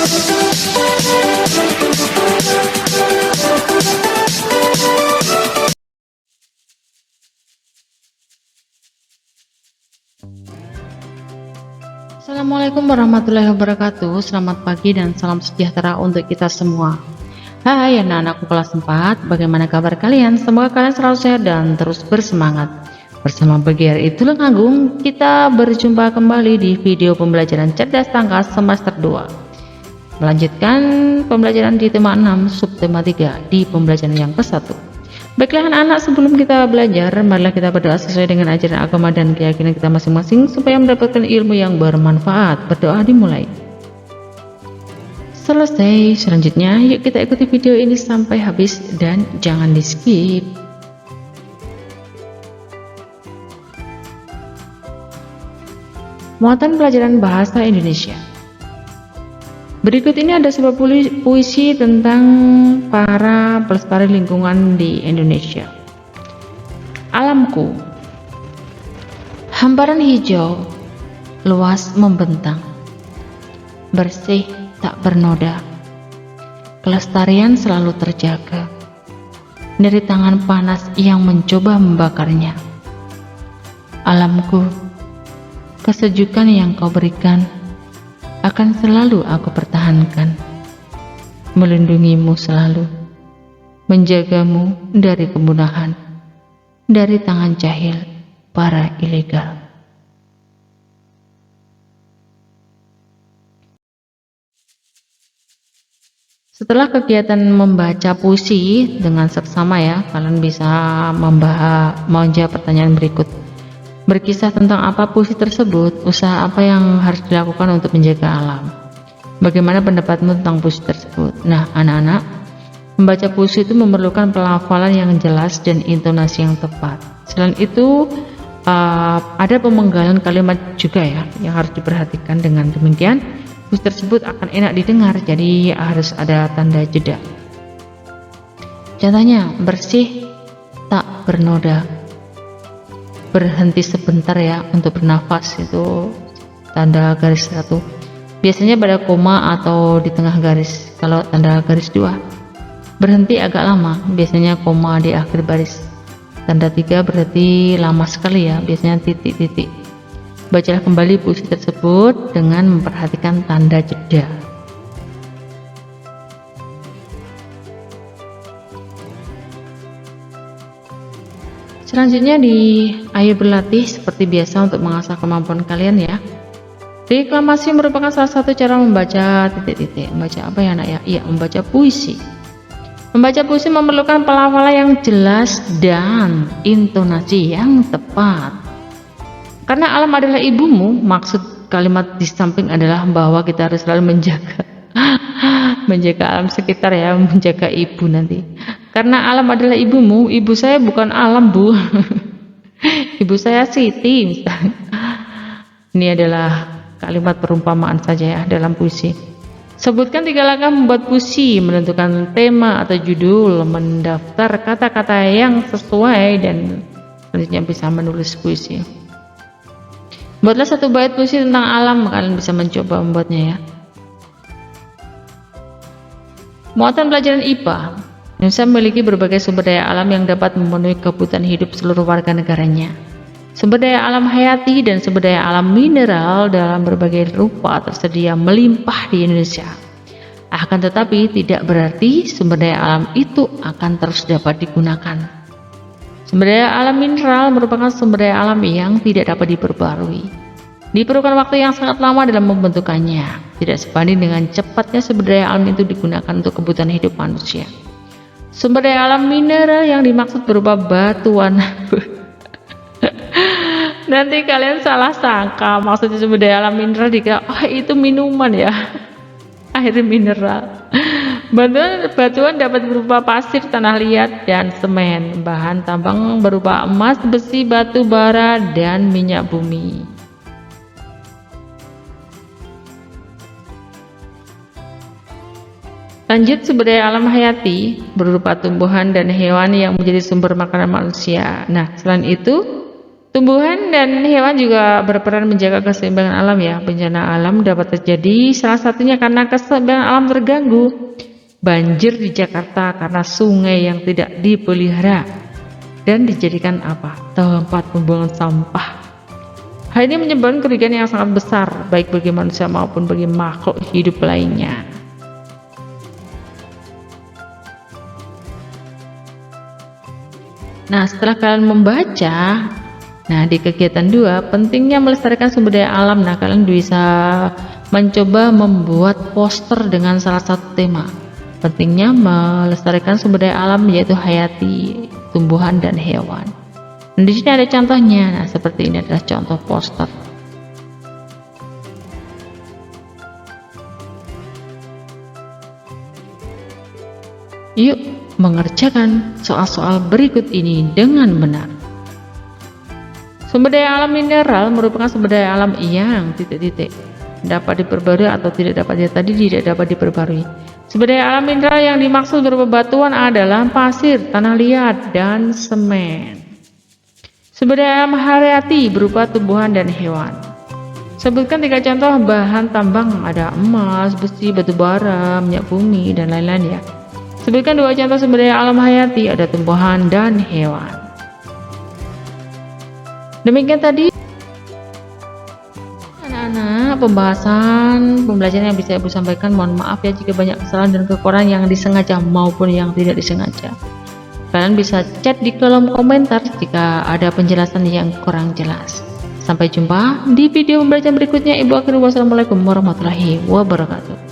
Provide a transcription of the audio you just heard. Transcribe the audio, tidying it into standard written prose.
Assalamualaikum warahmatullahi wabarakatuh. Selamat pagi dan salam sejahtera untuk kita semua. Hai anak-anakku kelas 4, bagaimana kabar kalian? Semoga kalian selalu sehat dan terus bersemangat. Bersama BGRI Tulung Agung, kita berjumpa kembali di video pembelajaran cerdas tangkas semester 2. Melanjutkan pembelajaran di tema 6, subtema 3 di pembelajaran yang ke-1. Baiklah anak-anak, sebelum kita belajar, marilah kita berdoa sesuai dengan ajaran agama dan keyakinan kita masing-masing supaya mendapatkan ilmu yang bermanfaat. Berdoa dimulai. Selesai, selanjutnya yuk kita ikuti video ini sampai habis dan jangan di skip. Muatan pelajaran bahasa Indonesia. Berikut ini ada sebuah puisi tentang para pelestari lingkungan di Indonesia. Alamku, hamparan hijau, luas membentang, bersih tak bernoda, kelestarian selalu terjaga dari tangan panas yang mencoba membakarnya. Alamku, kesejukan yang kau berikan akan selalu aku pertahankan, melindungimu selalu, menjagamu dari kemunahan, dari tangan jahil para ilegal. Setelah kegiatan membaca puisi dengan seksama ya, kalian bisa menjawab pertanyaan berikut. Berkisah tentang apa puisi tersebut, usaha apa yang harus dilakukan untuk menjaga alam. Bagaimana pendapatmu tentang puisi tersebut? Nah, anak-anak, membaca puisi itu memerlukan pelafalan yang jelas dan intonasi yang tepat. Selain itu, ada pemenggalan kalimat juga ya, yang harus diperhatikan. Dengan demikian, puisi tersebut akan enak didengar, jadi harus ada tanda jeda. Contohnya, bersih tak bernoda. Berhenti sebentar ya untuk bernafas, itu tanda garis 1. Biasanya pada koma atau di tengah garis. Kalau tanda garis 2, berhenti agak lama, biasanya koma di akhir baris. Tanda 3 berarti lama sekali ya, biasanya titik-titik. Bacalah kembali puisi tersebut dengan memperhatikan tanda jeda. Selanjutnya ayo berlatih seperti biasa untuk mengasah kemampuan kalian ya. Deklamasi merupakan salah satu cara membaca titik-titik. Membaca apa ya anak ya? Iya, membaca puisi. Membaca puisi memerlukan pelafalan yang jelas dan intonasi yang tepat. Karena alam adalah ibumu, maksud kalimat di samping adalah bahwa kita harus selalu menjaga alam sekitar ya, menjaga ibu nanti. Karena alam adalah ibumu, ibu saya bukan alam bu. Ibu saya Siti. Ini adalah kalimat perumpamaan saja ya dalam puisi. Sebutkan 3 langkah membuat puisi, menentukan tema atau judul, mendaftar kata-kata yang sesuai, dan selanjutnya bisa menulis puisi. Buatlah 1 bait puisi tentang alam, kalian bisa mencoba membuatnya ya. Muatan pelajaran IPA. Indonesia memiliki berbagai sumber daya alam yang dapat memenuhi kebutuhan hidup seluruh warga negaranya. Sumber daya alam hayati dan sumber daya alam mineral dalam berbagai rupa tersedia melimpah di Indonesia. Akan tetapi tidak berarti sumber daya alam itu akan terus dapat digunakan. Sumber daya alam mineral merupakan sumber daya alam yang tidak dapat diperbarui. Diperlukan waktu yang sangat lama dalam membentukannya, tidak sebanding dengan cepatnya sumber daya alam itu digunakan untuk kebutuhan hidup manusia. Sumber daya alam mineral yang dimaksud berupa batuan. Nanti kalian salah sangka, maksudnya sumber daya alam mineral dikira itu minuman ya, air mineral. Batuan dapat berupa pasir, tanah liat, dan semen. Bahan tambang berupa emas, besi, batu bara, dan minyak bumi. Lanjut, sumber daya alam hayati berupa tumbuhan dan hewan yang menjadi sumber makanan manusia. Nah, selain itu Tumbuhan dan hewan juga berperan menjaga keseimbangan alam ya. Bencana alam dapat terjadi salah satunya karena keseimbangan alam terganggu. Banjir di Jakarta karena sungai yang tidak dipelihara dan dijadikan tempat pembuangan sampah. Hal ini menyebabkan kerugian yang sangat besar baik bagi manusia maupun bagi makhluk hidup lainnya. Nah, setelah kalian membaca, di kegiatan 2, pentingnya melestarikan sumber daya alam. Nah, kalian bisa mencoba membuat poster dengan salah satu tema. Pentingnya melestarikan sumber daya alam yaitu hayati tumbuhan dan hewan. Dan di sini ada contohnya. Nah, seperti ini adalah contoh poster. Yuk mengerjakan soal-soal berikut ini dengan benar. Sumber daya alam mineral merupakan sumber daya alam yang dapat diperbarui atau tidak dapat diperbarui. Sumber daya alam mineral yang dimaksud berupa batuan adalah pasir, tanah liat, dan semen. Sumber daya alam hayati berupa tumbuhan dan hewan. Sebutkan 3 contoh bahan tambang, ada emas, besi, batu bara, minyak bumi, dan lain-lain ya. Sebutkan 2 contoh sumber daya alam hayati, ada tumbuhan dan hewan. Demikian tadi anak-anak pembelajaran yang bisa Ibu sampaikan. Mohon maaf ya jika banyak kesalahan dan kekurangan yang disengaja maupun yang tidak disengaja. Kalian bisa chat di kolom komentar jika ada penjelasan yang kurang jelas. Sampai jumpa di video pembelajaran berikutnya. Ibu akhiri wassalamualaikum warahmatullahi wabarakatuh.